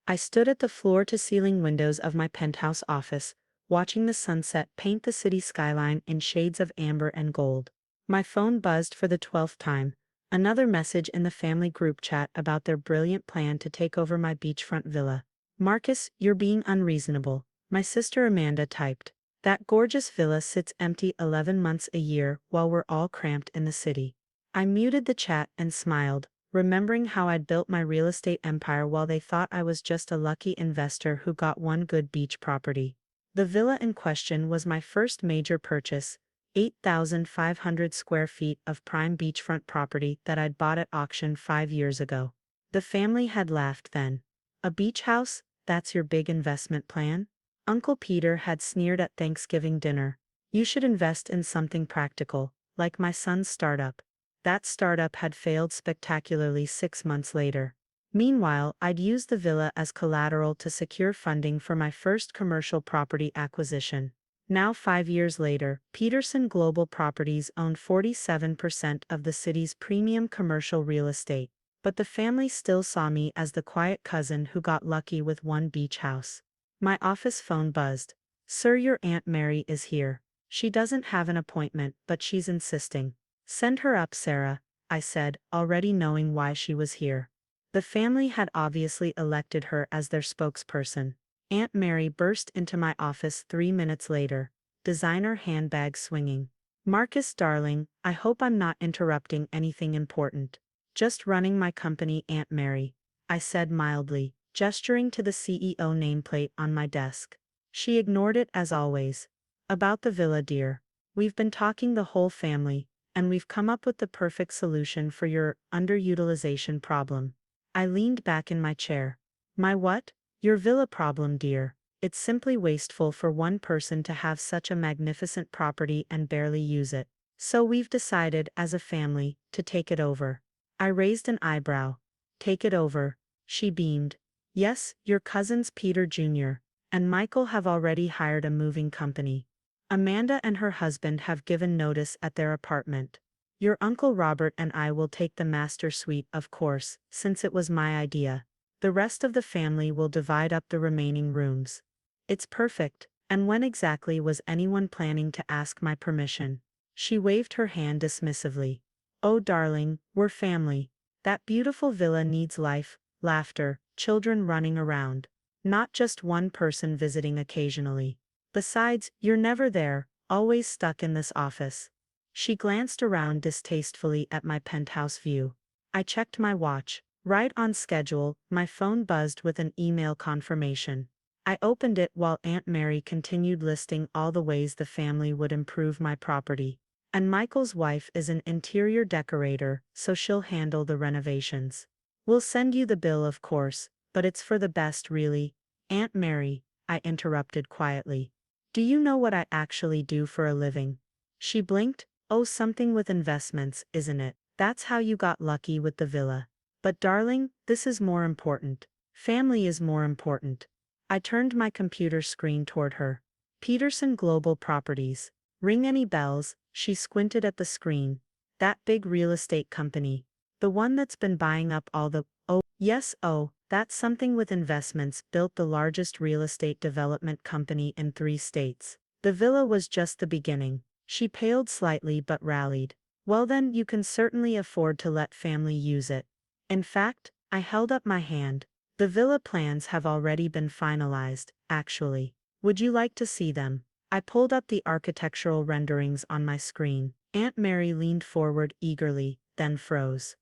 I stood at the floor-to-ceiling windows of my penthouse office, watching the sunset paint the city skyline in shades of amber and gold. My phone buzzed for the 12th time. Another message in the family group chat about their brilliant plan to take over my beachfront villa. "Marcus, you're being unreasonable," my sister Amanda typed. "That gorgeous villa sits empty 11 months a year while we're all cramped in the city." I muted the chat and smiled, remembering how I'd built my real estate empire while they thought I was just a lucky investor who got one good beach property. The villa in question was my first major purchase, 8,500 square feet of prime beachfront property that I'd bought at auction 5 years ago. The family had laughed then. "A beach house? That's your big investment plan?" Uncle Peter had sneered at Thanksgiving dinner. "You should invest in something practical, like my son's startup." That startup had failed spectacularly 6 months later. Meanwhile, I'd used the villa as collateral to secure funding for my first commercial property acquisition. Now 5 years later, Peterson Global Properties owned 47% of the city's premium commercial real estate, but the family still saw me as the quiet cousin who got lucky with one beach house. My office phone buzzed. "Sir, your Aunt Mary is here. She doesn't have an appointment, but she's insisting." "Send her up, Sarah," I said, already knowing why she was here. The family had obviously elected her as their spokesperson. Aunt Mary burst into my office 3 minutes later, designer handbag swinging. "Marcus, darling, I hope I'm not interrupting anything important." "Just running my company, Aunt Mary," I said mildly, gesturing to the CEO nameplate on my desk. She ignored it as always. "About the villa, dear. We've been talking the whole family, and we've come up with the perfect solution for your underutilization problem." I leaned back in my chair. "My what?" "Your villa problem, dear. It's simply wasteful for one person to have such a magnificent property and barely use it. So we've decided, as a family, to take it over." I raised an eyebrow. "Take it over?" She beamed. "Yes, your cousins Peter Jr. and Michael have already hired a moving company. Amanda and her husband have given notice at their apartment. Your Uncle Robert and I will take the master suite, of course, since it was my idea. The rest of the family will divide up the remaining rooms." "It's perfect. And when exactly was anyone planning to ask my permission?" She waved her hand dismissively. "Oh, darling, we're family. That beautiful villa needs life, laughter, children running around. Not just one person visiting occasionally. Besides, you're never there, always stuck in this office." She glanced around distastefully at my penthouse view. I checked my watch. Right on schedule. My phone buzzed with an email confirmation. I opened it while Aunt Mary continued listing all the ways the family would improve my property. "And Michael's wife is an interior decorator, so she'll handle the renovations. We'll send you the bill, of course, but it's for the best, really." "Aunt Mary," I interrupted quietly. "Do you know what I actually do for a living?" She blinked. "Oh, something with investments, isn't it? That's how you got lucky with the villa. But darling, this is more important. Family is more important." I turned my computer screen toward her. "Peterson Global Properties. Ring any bells?" She squinted at the screen. "That big real estate company. The one that's been buying up all the—" "Oh, yes, oh, that's something with investments, built the largest real estate development company in 3 states. The villa was just the beginning." She paled slightly but rallied. "Well then, you can certainly afford to let family use it." In fact, I held up my hand. "The villa plans have already been finalized, actually. Would you like to see them?" I pulled up the architectural renderings on my screen. Aunt Mary leaned forward eagerly, then froze.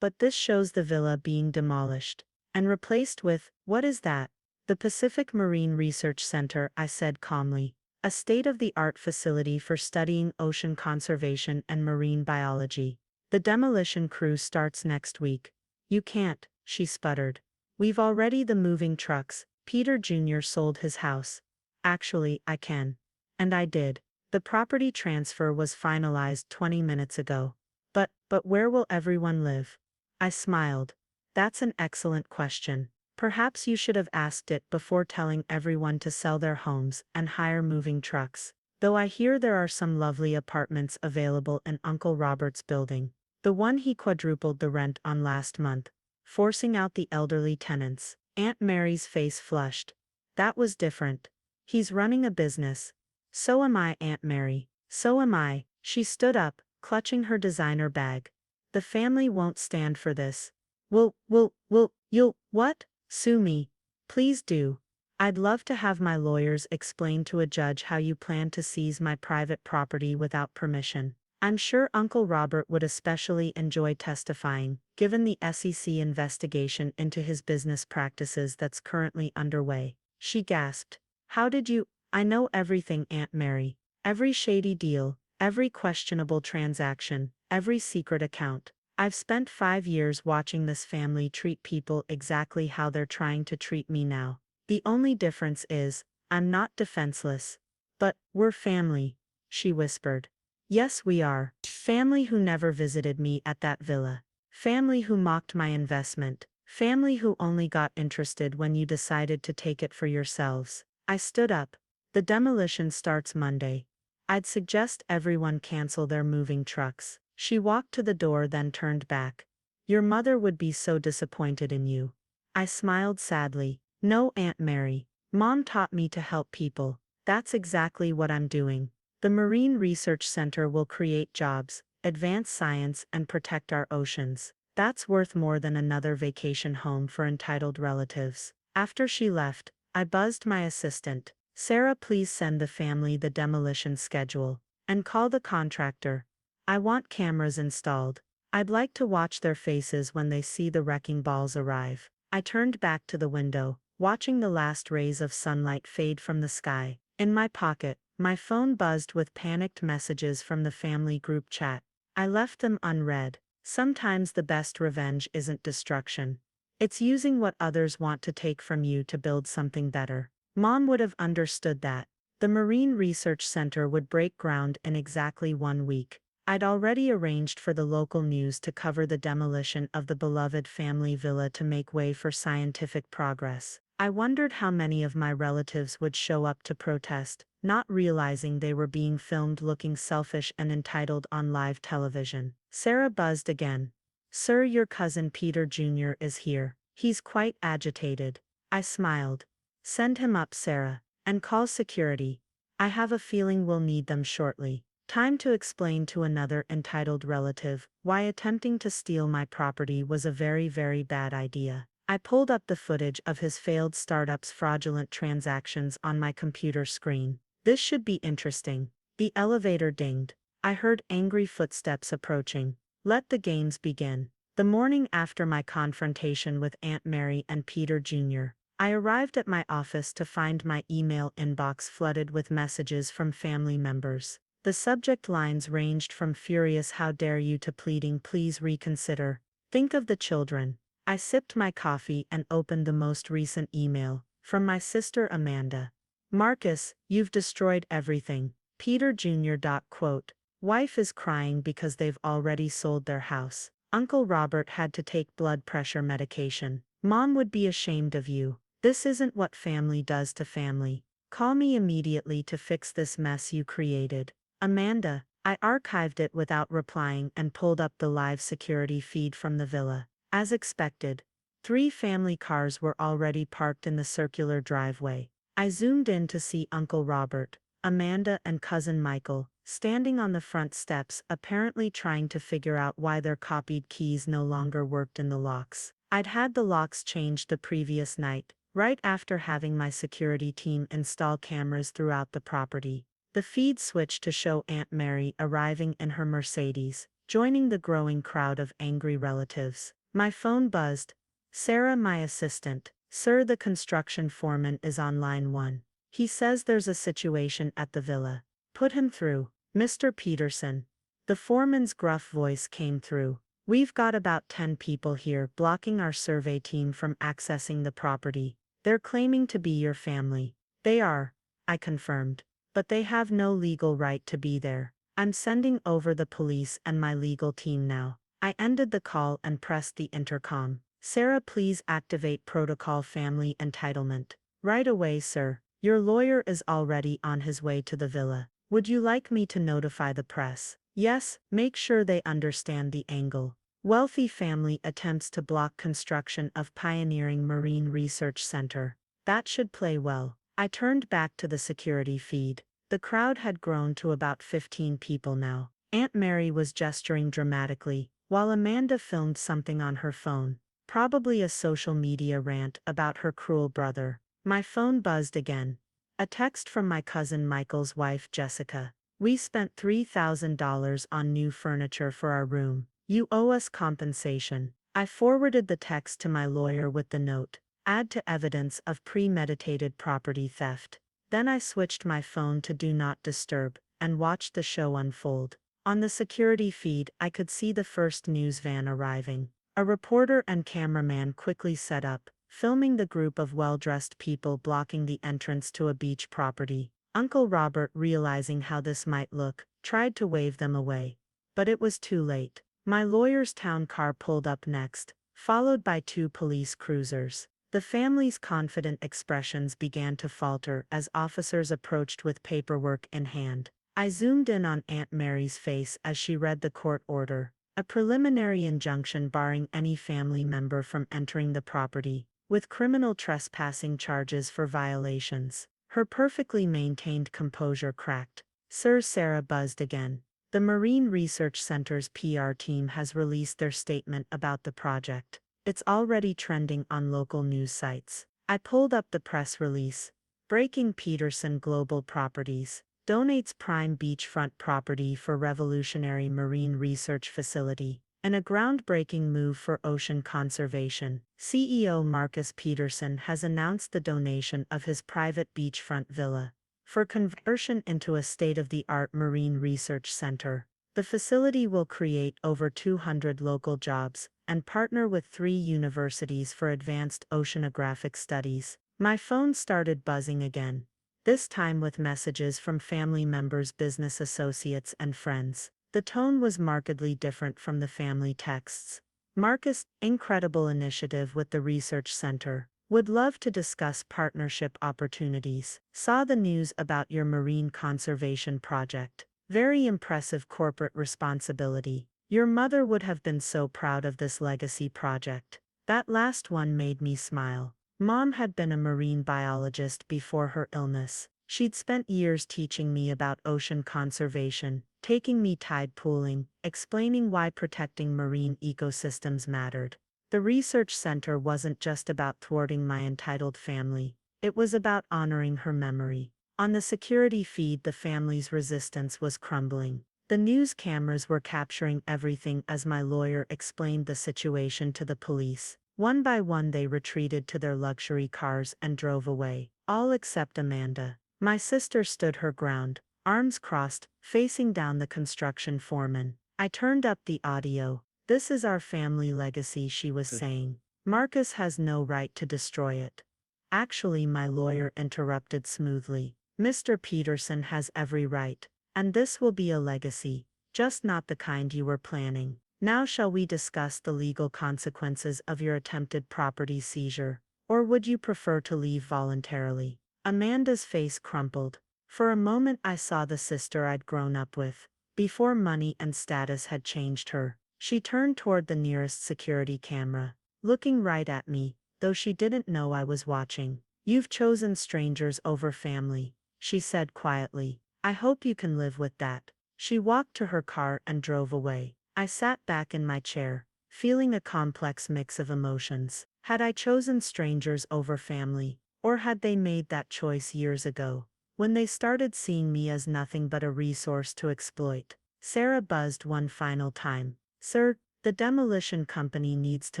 But this shows the villa being demolished and replaced with, what is that?" "The Pacific Marine Research Center," I said calmly. "A state-of-the-art facility for studying ocean conservation and marine biology. The demolition crew starts next week." "You can't," she sputtered. "We've already the moving trucks." Peter Jr. sold his house. "Actually, I can." And I did. The property transfer was finalized 20 minutes ago. But where will everyone live?" I smiled. "That's an excellent question. Perhaps you should have asked it before telling everyone to sell their homes and hire moving trucks. Though I hear there are some lovely apartments available in Uncle Robert's building. The one he quadrupled the rent on last month, forcing out the elderly tenants." Aunt Mary's face flushed. That was different. He's running a business. So am I, Aunt Mary. So am I. She stood up, clutching her designer bag. The family won't stand for this. You'll, what? Sue me. Please do. I'd love to have my lawyers explain to a judge how you plan to seize my private property without permission. I'm sure Uncle Robert would especially enjoy testifying, given the SEC investigation into his business practices that's currently underway. She gasped. How did you? I know everything, Aunt Mary. Every shady deal, every questionable transaction, every secret account. I've spent 5 years watching this family treat people exactly how they're trying to treat me now. The only difference is, I'm not defenseless. But, we're family, she whispered. Yes, we are. Family who never visited me at that villa. Family who mocked my investment. Family who only got interested when you decided to take it for yourselves. I stood up. The demolition starts Monday. I'd suggest everyone cancel their moving trucks. She walked to the door, then turned back. Your mother would be so disappointed in you. I smiled sadly. No, Aunt Mary. Mom taught me to help people. That's exactly what I'm doing. The Marine Research Center will create jobs, advance science, and protect our oceans. That's worth more than another vacation home for entitled relatives. After she left, I buzzed my assistant. Sarah, please send the family the demolition schedule. And call the contractor. I want cameras installed. I'd like to watch their faces when they see the wrecking balls arrive. I turned back to the window, watching the last rays of sunlight fade from the sky. In my pocket, my phone buzzed with panicked messages from the family group chat. I left them unread. Sometimes the best revenge isn't destruction. It's using what others want to take from you to build something better. Mom would have understood that. The Marine Research Center would break ground in exactly 1 week. I'd already arranged for the local news to cover the demolition of the beloved family villa to make way for scientific progress. I wondered how many of my relatives would show up to protest, not realizing they were being filmed looking selfish and entitled on live television. Sarah buzzed again. Sir, your cousin Peter Jr. is here. He's quite agitated. I smiled. Send him up, Sarah, and call security. I have a feeling we'll need them shortly. Time to explain to another entitled relative why attempting to steal my property was a very, very bad idea. I pulled up the footage of his failed startup's fraudulent transactions on my computer screen. This should be interesting. The elevator dinged. I heard angry footsteps approaching. Let the games begin. The morning after my confrontation with Aunt Mary and Peter Jr., I arrived at my office to find my email inbox flooded with messages from family members. The subject lines ranged from furious "how dare you" to pleading "please reconsider. Think of the children." I sipped my coffee and opened the most recent email, from my sister Amanda. Marcus, you've destroyed everything. Peter Jr. Quote. Wife is crying because they've already sold their house. Uncle Robert had to take blood pressure medication. Mom would be ashamed of you. This isn't what family does to family. Call me immediately to fix this mess you created. Amanda. I archived it without replying and pulled up the live security feed from the villa. As expected, 3 family cars were already parked in the circular driveway. I zoomed in to see Uncle Robert, Amanda, and cousin Michael, standing on the front steps, apparently trying to figure out why their copied keys no longer worked in the locks. I'd had the locks changed the previous night, right after having my security team install cameras throughout the property. The feed switched to show Aunt Mary arriving in her Mercedes, joining the growing crowd of angry relatives. My phone buzzed. Sarah, my assistant. Sir, the construction foreman is on line 1. He says there's a situation at the villa. Put him through. Mr. Peterson. The foreman's gruff voice came through. We've got about 10 people here blocking our survey team from accessing the property. They're claiming to be your family. They are, I confirmed. But they have no legal right to be there. I'm sending over the police and my legal team now. I ended the call and pressed the intercom. Sarah, please activate protocol family entitlement. Right away, sir. Your lawyer is already on his way to the villa. Would you like me to notify the press? Yes, make sure they understand the angle. Wealthy family attempts to block construction of pioneering marine research center. That should play well. I turned back to the security feed. The crowd had grown to about 15 people now. Aunt Mary was gesturing dramatically, while Amanda filmed something on her phone, probably a social media rant about her cruel brother. My phone buzzed again. A text from my cousin Michael's wife Jessica. We spent $3,000 on new furniture for our room. You owe us compensation. I forwarded the text to my lawyer with the note. Add to evidence of premeditated property theft. Then I switched my phone to Do Not Disturb and watched the show unfold. On the security feed, I could see the first news van arriving. A reporter and cameraman quickly set up, filming the group of well-dressed people blocking the entrance to a beach property. Uncle Robert, realizing how this might look, tried to wave them away. But it was too late. My lawyer's town car pulled up next, followed by 2 police cruisers. The family's confident expressions began to falter as officers approached with paperwork in hand. I zoomed in on Aunt Mary's face as she read the court order, a preliminary injunction barring any family member from entering the property, with criminal trespassing charges for violations. Her perfectly maintained composure cracked. Sir, Sarah buzzed again. The Marine Research Center's PR team has released their statement about the project. It's already trending on local news sites. I pulled up the press release. Breaking Peterson Global Properties donates prime beachfront property for revolutionary marine research facility, and a groundbreaking move for ocean conservation. CEO Marcus Peterson has announced the donation of his private beachfront villa for conversion into a state-of-the-art marine research center. The facility will create over 200 local jobs and partner with 3 universities for advanced oceanographic studies. My phone started buzzing again, this time with messages from family members, business associates, and friends. The tone was markedly different from the family texts. Marcus, incredible initiative with the research center. Would love to discuss partnership opportunities. Saw the news about your marine conservation project. Very impressive corporate responsibility. Your mother would have been so proud of this legacy project. That last one made me smile. Mom had been a marine biologist before her illness. She'd spent years teaching me about ocean conservation, taking me tide pooling, explaining why protecting marine ecosystems mattered. The research center wasn't just about thwarting my entitled family. It was about honoring her memory. On the security feed, the family's resistance was crumbling. The news cameras were capturing everything as my lawyer explained the situation to the police. One by one they retreated to their luxury cars and drove away, all except Amanda. My sister stood her ground, arms crossed, facing down the construction foreman. I turned up the audio. This is our family legacy, she was saying. Marcus has no right to destroy it. Actually, my lawyer interrupted smoothly. Mr. Peterson has every right. And this will be a legacy, just not the kind you were planning. Now shall we discuss the legal consequences of your attempted property seizure, or would you prefer to leave voluntarily? Amanda's face crumpled. For a moment I saw the sister I'd grown up with, before money and status had changed her. She turned toward the nearest security camera, looking right at me, though she didn't know I was watching. You've chosen strangers over family, she said quietly. I hope you can live with that. She walked to her car and drove away. I sat back in my chair, feeling a complex mix of emotions. Had I chosen strangers over family, or had they made that choice years ago, when they started seeing me as nothing but a resource to exploit? Sarah buzzed one final time. Sir, the demolition company needs to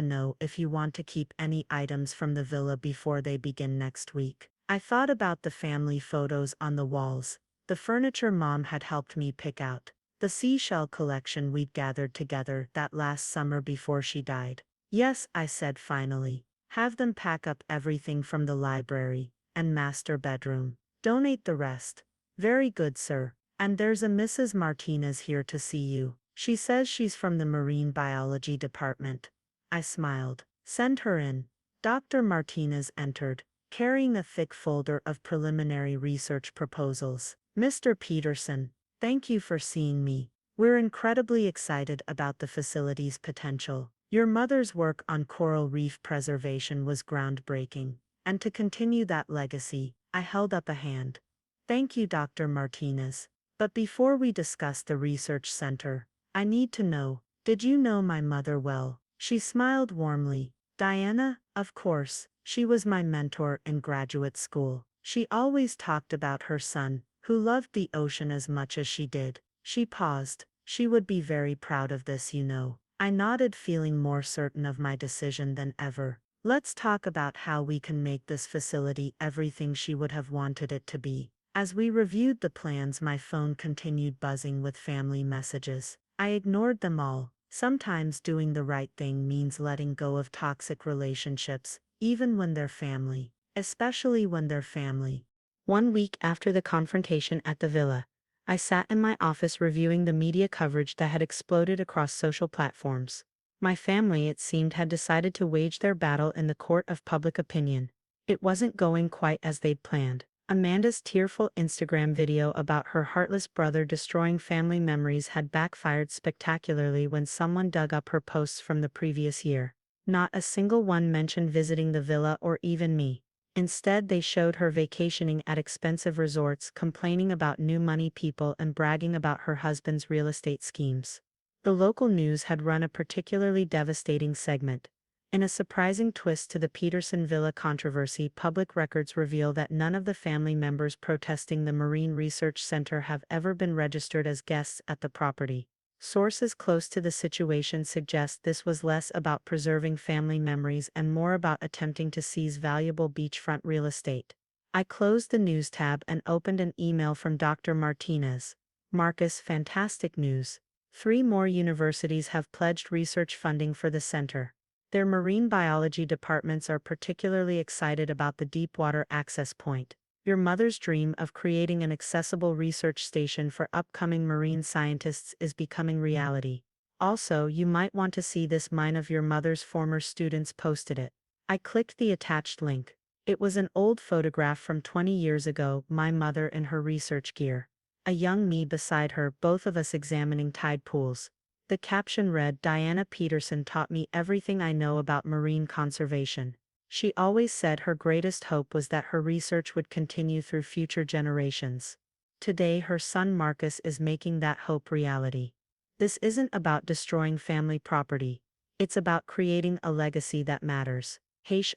know if you want to keep any items from the villa before they begin next week. I thought about the family photos on the walls, the furniture Mom had helped me pick out, the seashell collection we'd gathered together that last summer before she died. Yes, I said finally. Have them pack up everything from the library and master bedroom. Donate the rest. Very good, sir. And there's a Mrs. Martinez here to see you. She says she's from the marine biology department. I smiled. Send her in. Dr. Martinez entered, carrying a thick folder of preliminary research proposals. Mr. Peterson, thank you for seeing me. We're incredibly excited about the facility's potential. Your mother's work on coral reef preservation was groundbreaking, and to continue that legacy, I held up a hand. Thank you, Dr. Martinez. But before we discuss the research center, I need to know, did you know my mother well? She smiled warmly. Diana, of course, she was my mentor in graduate school. She always talked about her son, who loved the ocean as much as she did. She paused. She would be very proud of this, you know. I nodded, feeling more certain of my decision than ever. Let's talk about how we can make this facility everything she would have wanted it to be. As we reviewed the plans, my phone continued buzzing with family messages. I ignored them all. Sometimes doing the right thing means letting go of toxic relationships, even when they're family. Especially when they're family. 1 week after the confrontation at the villa, I sat in my office reviewing the media coverage that had exploded across social platforms. My family, it seemed, had decided to wage their battle in the court of public opinion. It wasn't going quite as they'd planned. Amanda's tearful Instagram video about her heartless brother destroying family memories had backfired spectacularly when someone dug up her posts from the previous year. Not a single one mentioned visiting the villa or even me. Instead, they showed her vacationing at expensive resorts, complaining about new money people, and bragging about her husband's real estate schemes. The local news had run a particularly devastating segment. In a surprising twist to the Peterson Villa controversy, public records reveal that none of the family members protesting the Marine Research Center have ever been registered as guests at the property. Sources close to the situation suggest this was less about preserving family memories and more about attempting to seize valuable beachfront real estate. I closed the news tab and opened an email from Dr. Martinez. Marcus, fantastic news. 3 more universities have pledged research funding for the center. Their marine biology departments are particularly excited about the Deepwater Access Point. Your mother's dream of creating an accessible research station for upcoming marine scientists is becoming reality. Also, you might want to see this. Mine of your mother's former students posted it. I clicked the attached link. It was an old photograph from 20 years ago, my mother in her research gear. A young me beside her, both of us examining tide pools. The caption read, "Diana Peterson taught me everything I know about marine conservation. She always said her greatest hope was that her research would continue through future generations." Today, her son Marcus is making that hope reality. This isn't about destroying family property. It's about creating a legacy that matters.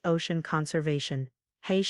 Ocean conservation.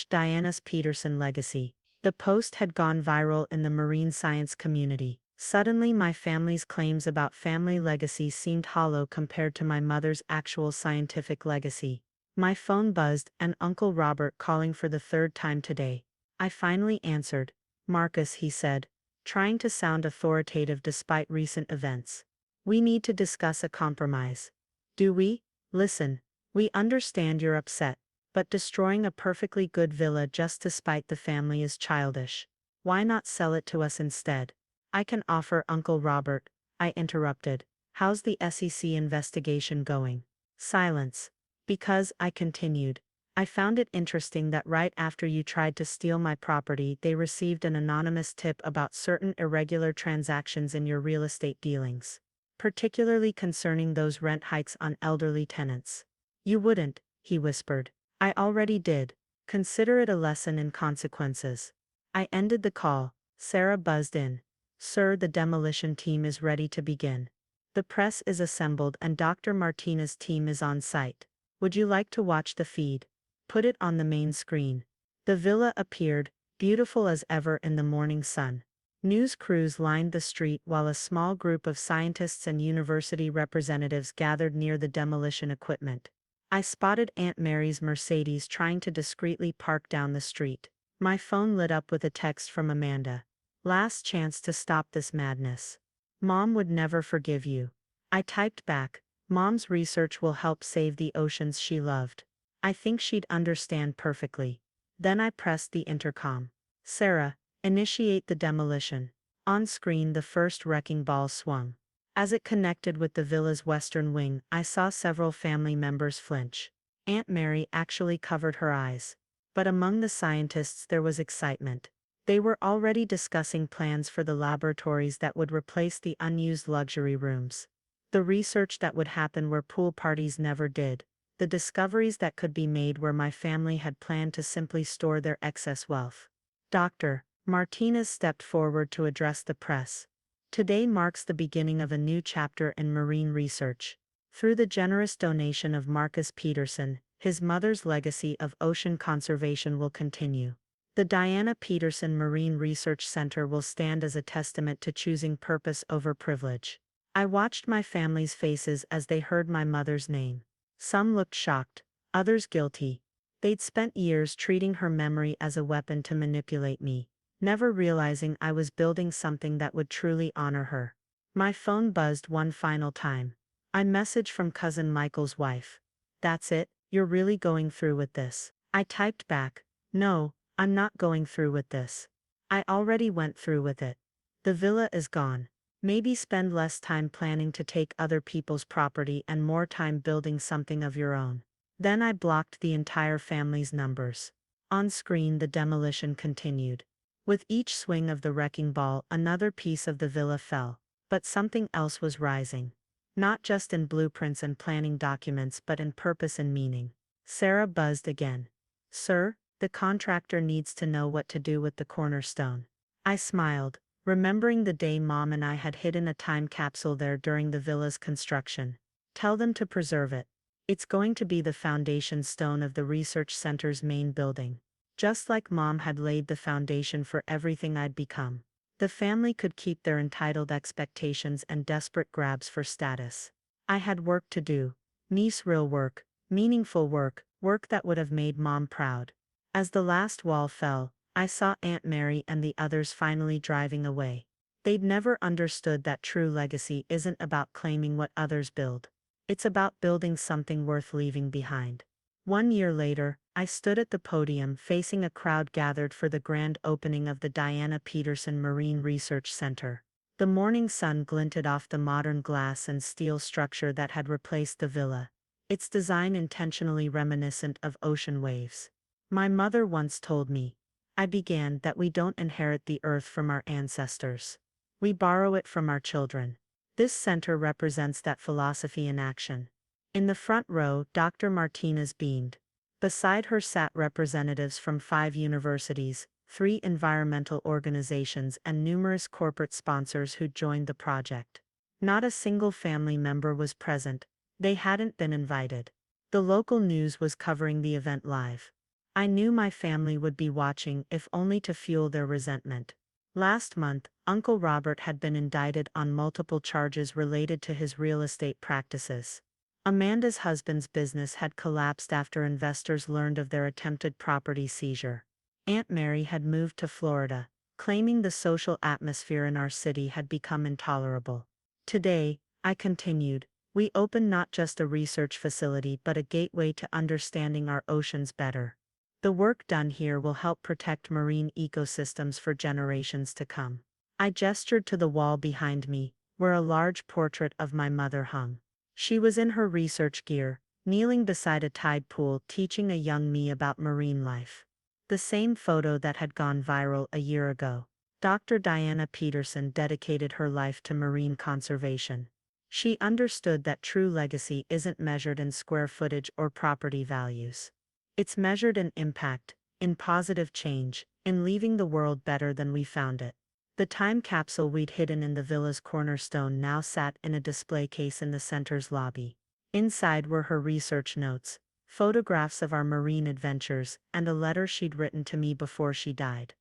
Diana's Peterson legacy. The post had gone viral in the marine science community. Suddenly, my family's claims about family legacy seemed hollow compared to my mother's actual scientific legacy. My phone buzzed, and Uncle Robert calling for the 3rd time today. I finally answered. "Marcus," he said, trying to sound authoritative despite recent events. "We need to discuss a compromise." "Do we?" "Listen, we understand you're upset, but destroying a perfectly good villa just to spite the family is childish. Why not sell it to us instead?" "I can offer." "Uncle Robert," I interrupted. "How's the SEC investigation going?" Silence. "Because," I continued, "I found it interesting that right after you tried to steal my property, they received an anonymous tip about certain irregular transactions in your real estate dealings, particularly concerning those rent hikes on elderly tenants." "You wouldn't," he whispered. "I already did. Consider it a lesson in consequences." I ended the call. Sarah buzzed in. "Sir, the demolition team is ready to begin. The press is assembled and Dr. Martinez's team is on site. Would you like to watch the feed? Put it on the main screen." The villa appeared, beautiful as ever in the morning sun. News crews lined the street while a small group of scientists and university representatives gathered near the demolition equipment. I spotted Aunt Mary's Mercedes trying to discreetly park down the street. My phone lit up with a text from Amanda. "Last chance to stop this madness. Mom would never forgive you." I typed back, "Mom's research will help save the oceans she loved. I think she'd understand perfectly." Then I pressed the intercom. "Sarah, initiate the demolition." On screen, the first wrecking ball swung. As it connected with the villa's western wing, I saw several family members flinch. Aunt Mary actually covered her eyes. But among the scientists there was excitement. They were already discussing plans for the laboratories that would replace the unused luxury rooms. The research that would happen where pool parties never did. The discoveries that could be made where my family had planned to simply store their excess wealth. Dr. Martinez stepped forward to address the press. Today marks the beginning of a new chapter in marine research. Through the generous donation of Marcus Peterson, his mother's legacy of ocean conservation will continue. The Diana Peterson Marine Research Center will stand as a testament to choosing purpose over privilege. I watched my family's faces as they heard my mother's name. Some looked shocked, others guilty. They'd spent years treating her memory as a weapon to manipulate me, never realizing I was building something that would truly honor her. My phone buzzed one final time. A message from cousin Michael's wife. "That's it, you're really going through with this." I typed back, "No, I'm not going through with this. I already went through with it. The villa is gone. Maybe spend less time planning to take other people's property and more time building something of your own." Then I blocked the entire family's numbers. On screen, the demolition continued. With each swing of the wrecking ball, another piece of the villa fell. But something else was rising. Not just in blueprints and planning documents, but in purpose and meaning. Sarah buzzed again. "Sir, the contractor needs to know what to do with the cornerstone." I smiled, remembering the day Mom and I had hidden a time capsule there during the villa's construction. "Tell them to preserve it. It's going to be the foundation stone of the research center's main building." Just like Mom had laid the foundation for everything I'd become. The family could keep their entitled expectations and desperate grabs for status. I had work to do. Nice real work, meaningful work, work that would have made Mom proud. As the last wall fell, I saw Aunt Mary and the others finally driving away. They'd never understood that true legacy isn't about claiming what others build. It's about building something worth leaving behind. 1 year later, I stood at the podium facing a crowd gathered for the grand opening of the Diana Peterson Marine Research Center. The morning sun glinted off the modern glass and steel structure that had replaced the villa, its design intentionally reminiscent of ocean waves. My mother once told me, I began, that we don't inherit the earth from our ancestors. We borrow it from our children. This center represents that philosophy in action. In the front row, Dr. Martinez beamed. Beside her sat representatives from 5 universities, 3 environmental organizations, and numerous corporate sponsors who joined the project. Not a single family member was present. They hadn't been invited. The local news was covering the event live. I knew my family would be watching, if only to fuel their resentment. Last month, Uncle Robert had been indicted on multiple charges related to his real estate practices. Amanda's husband's business had collapsed after investors learned of their attempted property seizure. Aunt Mary had moved to Florida, claiming the social atmosphere in our city had become intolerable. Today, I continued, we opened not just a research facility but a gateway to understanding our oceans better. The work done here will help protect marine ecosystems for generations to come. I gestured to the wall behind me, where a large portrait of my mother hung. She was in her research gear, kneeling beside a tide pool teaching a young me about marine life. The same photo that had gone viral a year ago. Dr. Diana Peterson dedicated her life to marine conservation. She understood that true legacy isn't measured in square footage or property values. It's measured in impact, in positive change, in leaving the world better than we found it. The time capsule we'd hidden in the villa's cornerstone now sat in a display case in the center's lobby. Inside were her research notes, photographs of our marine adventures, and a letter she'd written to me before she died.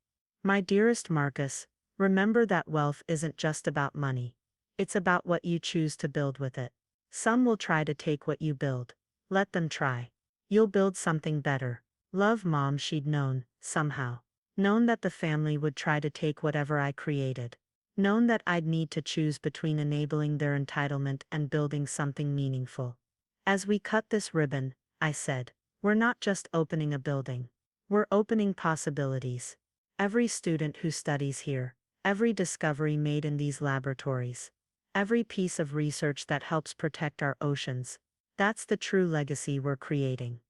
"My dearest Marcus, remember that wealth isn't just about money. It's about what you choose to build with it. Some will try to take what you build. Let them try. You'll build something better. Love, Mom." She'd known, somehow. Known that the family would try to take whatever I created. Known that I'd need to choose between enabling their entitlement and building something meaningful. As we cut this ribbon, I said, we're not just opening a building. We're opening possibilities. Every student who studies here, every discovery made in these laboratories, every piece of research that helps protect our oceans, that's the true legacy we're creating.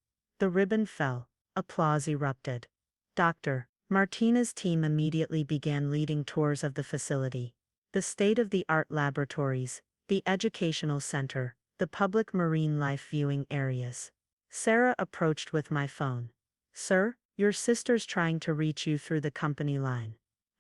The ribbon fell. Applause erupted. Dr. Martina's team immediately began leading tours of the facility. The state-of-the-art laboratories, the educational center, the public marine life viewing areas. Sarah approached with my phone. "Sir, your sister's trying to reach you through the company line."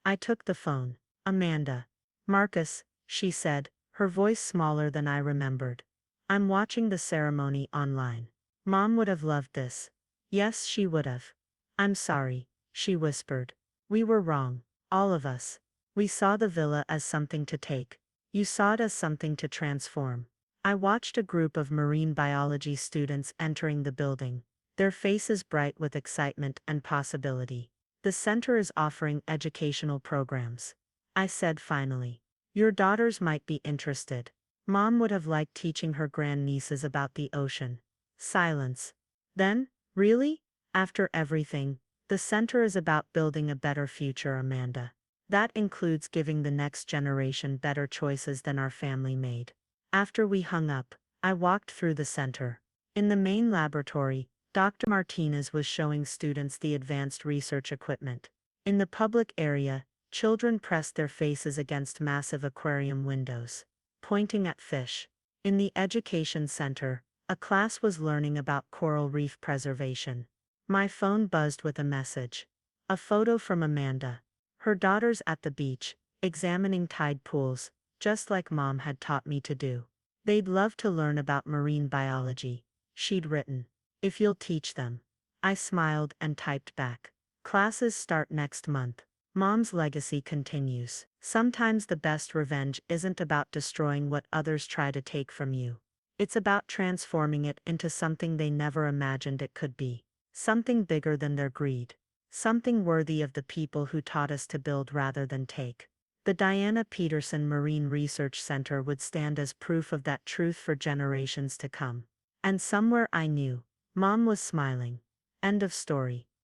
I took the phone. "Amanda." "Marcus," she said, her voice smaller than I remembered. "I'm watching the ceremony online. Mom would have loved this." Yes, she would have. "I'm sorry," she whispered. "We were wrong. All of us. We saw the villa as something to take. You saw it as something to transform." I watched a group of marine biology students entering the building, their faces bright with excitement and possibility. "The center is offering educational programs," I said finally. "Your daughters might be interested. Mom would have liked teaching her grandnieces about the ocean." Silence. Then, "Really? After everything, the center is about building a better future, Amanda. That includes giving the next generation better choices than our family made." After we hung up, I walked through the center. In the main laboratory, Dr. Martinez was showing students the advanced research equipment. In the public area, children pressed their faces against massive aquarium windows, pointing at fish. In the education center, a class was learning about coral reef preservation. My phone buzzed with a message. A photo from Amanda. Her daughters at the beach, examining tide pools, just like Mom had taught me to do. "They'd love to learn about marine biology," she'd written. "If you'll teach them." I smiled and typed back. "Classes start next month. Mom's legacy continues." Sometimes the best revenge isn't about destroying what others try to take from you. It's about transforming it into something they never imagined it could be. Something bigger than their greed. Something worthy of the people who taught us to build rather than take. The Diana Peterson Marine Research Center would stand as proof of that truth for generations to come. And somewhere I knew, Mom was smiling. End of story.